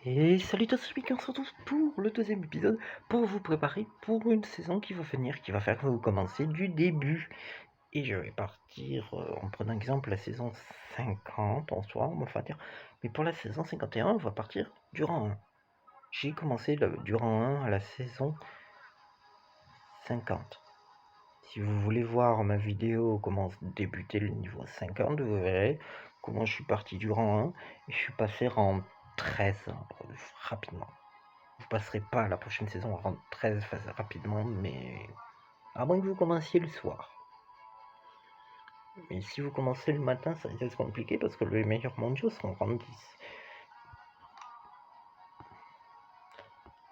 Et salut tous les on se retrouve pour le deuxième épisode pour vous préparer pour une saison qui va venir, qui va faire que vous commencez du début. Et je vais partir en prenant exemple la saison 50 en soi, on va dire. Mais pour la saison 51, on va partir du rang 1. J'ai commencé du rang 1 à la saison 50. Si vous voulez voir ma vidéo comment débuter le niveau 50, vous verrez comment je suis parti du rang 1 et je suis passé rang 13 rapidement. Vous passerez pas à la prochaine saison à rang 13 rapidement, mais à moins que vous commenciez le soir. Mais si vous commencez le matin, ça risque d'être compliqué parce que les meilleurs mondiaux sont rang 10.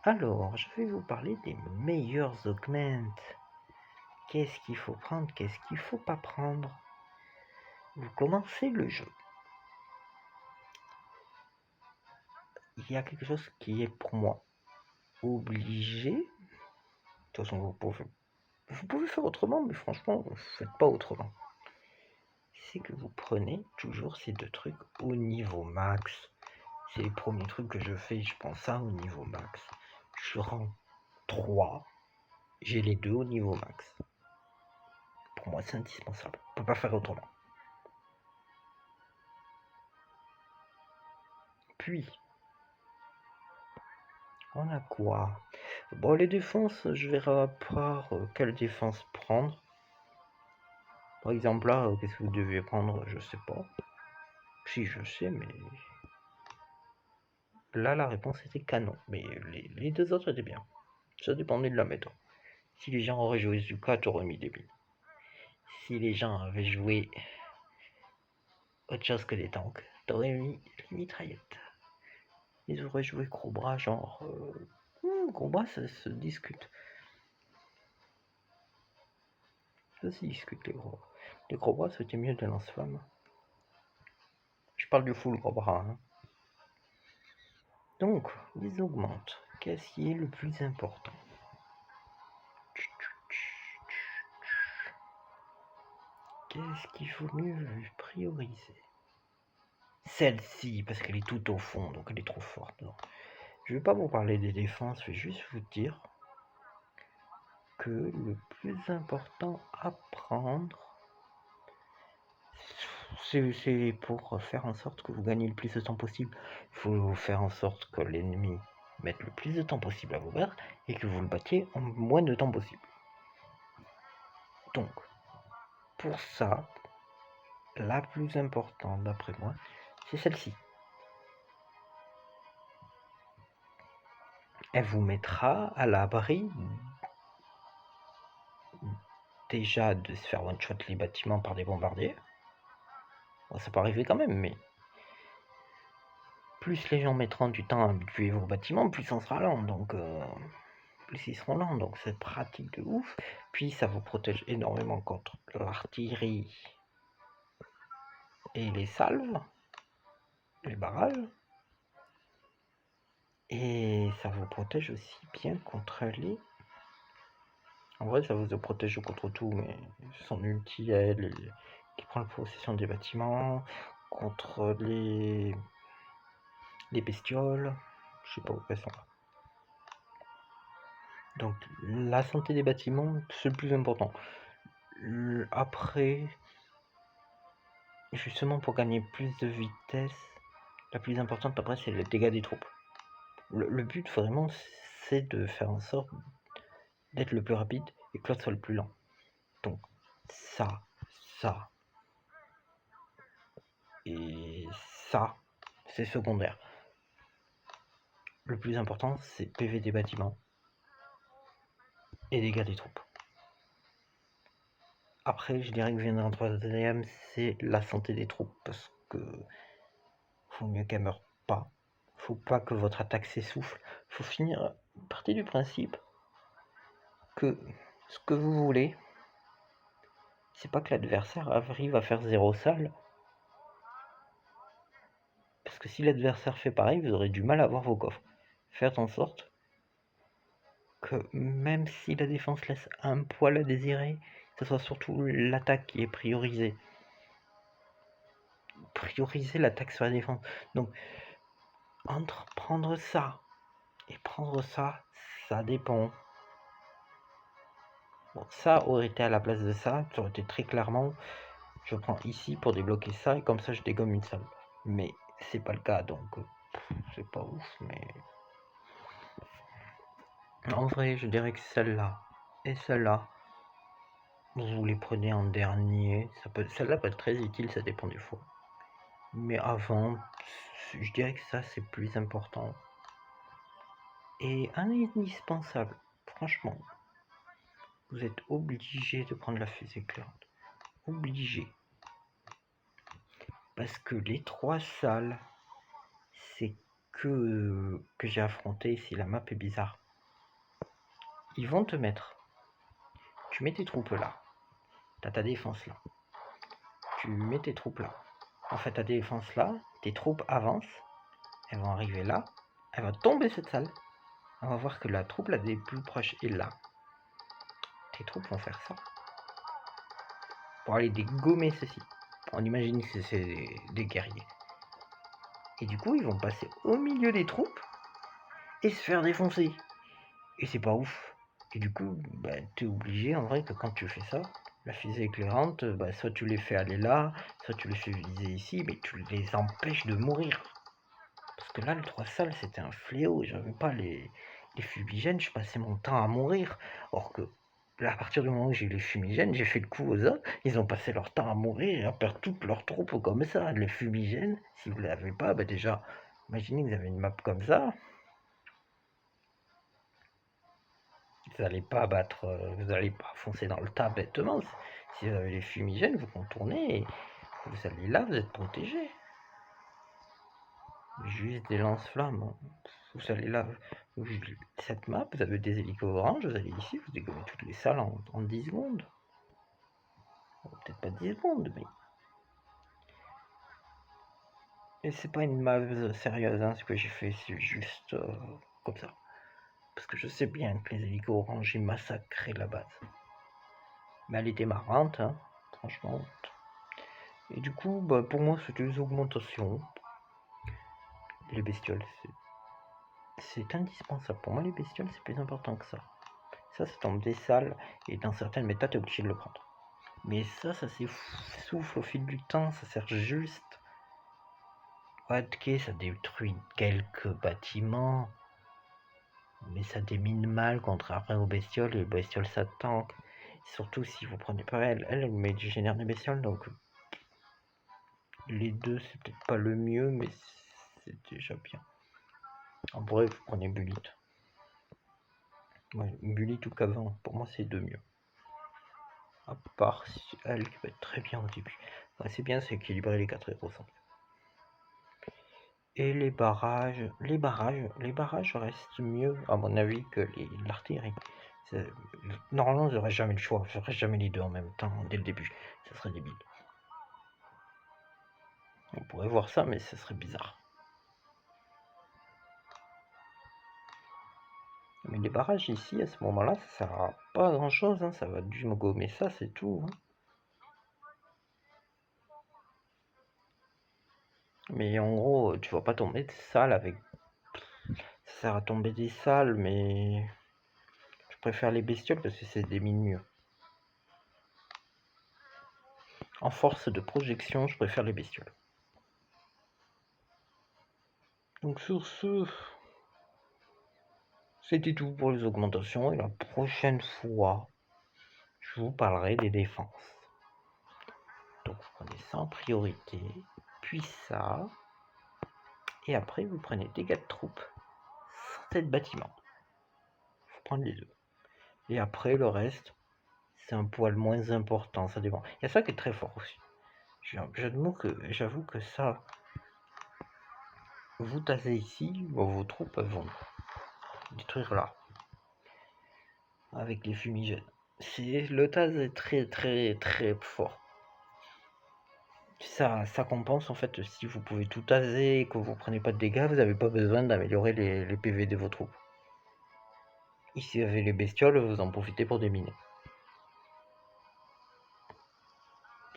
Alors, je vais vous parler des meilleurs augments. Qu'est-ce qu'il faut prendre, qu'est-ce qu'il faut pas prendre. Vous commencez le jeu. Il y a quelque chose qui est pour moi obligé. De toute façon, vous pouvez faire autrement, mais franchement, vous ne faites pas autrement. C'est que vous prenez toujours ces deux trucs au niveau max. C'est les premiers trucs que je fais, je prends ça au niveau max. Je rends 3, j'ai les deux au niveau max. Pour moi, c'est indispensable. On peut pas faire autrement. Puis, on a quoi? Bon, les défenses, je verrai à part quelle défense prendre. Par exemple, là, qu'est-ce que vous devez prendre? Je sais pas. Si, je sais, mais... Là, la réponse était canon. Mais les deux autres étaient bien. Ça dépendait de la méthode. Si les gens auraient joué Zuka, t'aurais mis des billes. Si les gens avaient joué autre chose que des tanks, t'aurais mis les mitraillettes. Ils auraient joué Cobra, genre... Cobra, ça se discute. Ça se discute, les gros. Les Cobra, c'était mieux de lance-flamme. Je parle du full Cobra. Hein. Donc, ils augmentent. Qu'est-ce qui est le plus important? Qu'est-ce qu'il faut mieux prioriser? Celle-ci, parce qu'elle est tout au fond, donc elle est trop forte. Donc, je vais pas vous parler des défenses, je vais juste vous dire que le plus important à prendre, c'est pour faire en sorte que vous gagnez le plus de temps possible. Il faut faire en sorte que l'ennemi mette le plus de temps possible à vous battre et que vous le battiez en moins de temps possible. Donc, pour ça, la plus importante d'après moi, c'est celle-ci. Elle vous mettra à l'abri déjà de se faire one-shot les bâtiments par des bombardiers. Bon, ça peut arriver quand même, mais plus les gens mettront du temps à tuer vos bâtiments, plus on sera lent, donc plus ils seront lents, donc c'est pratique de ouf. Puis ça vous protège énormément contre l'artillerie et les salves, les barrages. Et ça vous protège aussi bien contre les... En vrai, ça vous protège contre tout, mais son ulti à elle, qui prend la possession des bâtiments, contre les bestioles, je sais pas où elles sont là. Donc la santé des bâtiments, c'est le plus important. Après, justement pour gagner plus de vitesse, la plus importante après c'est le dégât des troupes. Le but vraiment c'est de faire en sorte d'être le plus rapide et que l'autre soit le plus lent. Donc ça et ça, c'est secondaire. Le plus important c'est PV des bâtiments et dégâts des troupes. Après, je dirais que viendra en troisième, c'est la santé des troupes, parce que faut mieux qu'elles meurent pas. Faut pas que votre attaque s'essouffle. Faut partir du principe que ce que vous voulez, c'est pas que l'adversaire arrive à faire 0 salle. Parce que si l'adversaire fait pareil, vous aurez du mal à avoir vos coffres. Faites en sorte que même si la défense laisse un poil à désirer, ce soit surtout l'attaque qui est priorisée. Prioriser l'attaque sur la défense. Donc, entre prendre ça et prendre ça, ça dépend. Bon, ça aurait été à la place de ça aurait été très clairement, je prends ici pour débloquer ça et comme ça je dégomme une salle. Mais c'est pas le cas, donc c'est pas ouf, mais en vrai je dirais que celle-là et celle-là, vous les prenez en dernier. Celle-là peut être très utile, ça dépend des fois. Mais avant, je dirais que ça c'est plus important. Et indispensable, franchement. Vous êtes obligé de prendre la fusée éclairante. Obligé. Parce que les 3 salles, c'est que j'ai affronté si la map est bizarre. Ils vont te mettre. Tu mets tes troupes là. T'as ta défense là. Tu mets tes troupes là. En fait, ta défense là, tes troupes avancent. Elles vont arriver là. Elle va tomber cette salle. On va voir que la troupe la des plus proches est là. Tes troupes vont faire ça. Pour aller dégommer ceci. On imagine que c'est des guerriers. Et du coup, ils vont passer au milieu des troupes et se faire défoncer. Et c'est pas ouf. Et du coup, t'es obligé en vrai que quand tu fais ça, la fusée éclairante, soit tu les fais aller là, soit tu les fais viser ici, mais tu les empêches de mourir. Parce que là, le 3 salles, c'était un fléau. J'avais pas les fumigènes, je passais mon temps à mourir. Or que là, à partir du moment où j'ai eu les fumigènes, j'ai fait le coup aux autres, ils ont passé leur temps à mourir et à perdre toutes leurs troupes comme ça. Les fumigènes, si vous l'avez pas, déjà, imaginez que vous avez une map comme ça. Vous n'allez pas battre, vous n'allez pas foncer dans le tas bêtement. Si vous avez les fumigènes, vous contournez et vous allez là, vous êtes protégé. Juste des lance-flammes. Vous allez là, cette map, vous avez des hélicos orange, vous allez ici, vous dégommez toutes les salles en 10 secondes. Peut-être pas 10 secondes, mais. Et c'est pas une map sérieuse, hein, ce que j'ai fait, c'est juste comme ça. Parce que je sais bien que les hélicos orange, ils massacraient la base. Mais elle était marrante, hein, franchement. Et du coup, pour moi, c'était des augmentations. Les bestioles, c'est indispensable. Pour moi, les bestioles, c'est plus important que ça. Ça tombe des salles, et dans certaines méthodes, t'es obligé de le prendre. Mais ça s'essouffle au fil du temps, ça sert juste. Ok, ça détruit quelques bâtiments, mais ça démine mal, contrairement aux bestioles. Les bestioles, ça tank. Surtout si vous prenez pas elle met du génère des bestioles, donc les deux, c'est peut-être pas le mieux, mais c'est déjà bien. En bref, vous prenez Bullet. Ouais, Bullet ou Cavant, pour moi, c'est deux mieux. À part elle qui peut être très bien au début. Ouais, c'est bien, c'est équilibrer les 4 héros. Et les barrages restent mieux, à mon avis, que l'artillerie. Normalement, j'aurais jamais le choix, j'aurais jamais les deux en même temps dès le début. Ça serait débile. On pourrait voir ça, mais ça serait bizarre. Mais les barrages ici, à ce moment-là, ça sert à pas grand-chose, hein, ça va du gommer ça, c'est tout. Hein. Mais en gros, tu vas pas tomber de salles avec. Ça sert à tomber des salles, mais je préfère les bestioles parce que c'est des mines mieux. En force de projection, je préfère les bestioles. Donc sur ce, c'était tout pour les augmentations et la prochaine fois, je vous parlerai des défenses. Donc vous prenez ça en priorité, puis ça, et après vous prenez dégâts de troupes, santé de bâtiment. Il faut prendre les deux. Et après le reste, c'est un poil moins important, ça dépend. Il y a ça qui est très fort aussi. J'avoue que ça, vous tasez ici, vos troupes vont détruire là. Avec les fumigènes. Le taz est très très très fort. Ça compense en fait si vous pouvez tout taser et que vous prenez pas de dégâts, vous n'avez pas besoin d'améliorer les PV de vos troupes. Ici avec les bestioles, vous en profitez pour déminer.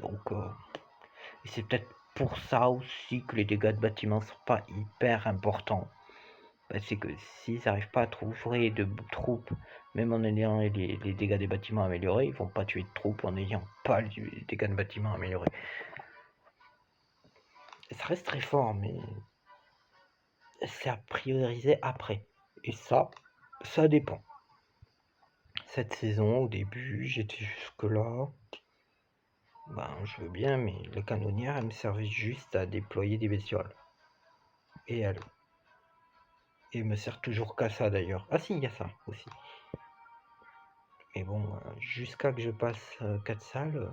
Donc c'est peut-être pour ça aussi que les dégâts de bâtiment sont pas hyper importants. C'est que s'ils n'arrivent pas à trouver de troupes, même en ayant les dégâts des bâtiments améliorés, ils vont pas tuer de troupes en n'ayant pas les dégâts de bâtiments améliorés. Ça reste très fort, mais c'est à prioriser après. Et ça dépend. Cette saison, au début, j'étais jusque là. Je veux bien, mais la canonnière, elle me servait juste à déployer des bestioles. Et allô. Et me sert toujours qu'à ça d'ailleurs. Ah si, il y a ça aussi. Mais bon, jusqu'à que je passe 4 salles,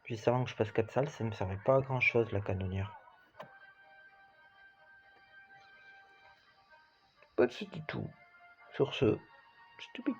juste avant que je passe 4 salles, ça ne me servait pas à grand chose la canonnière. Pas de ce du tout. Sur ce, stupide.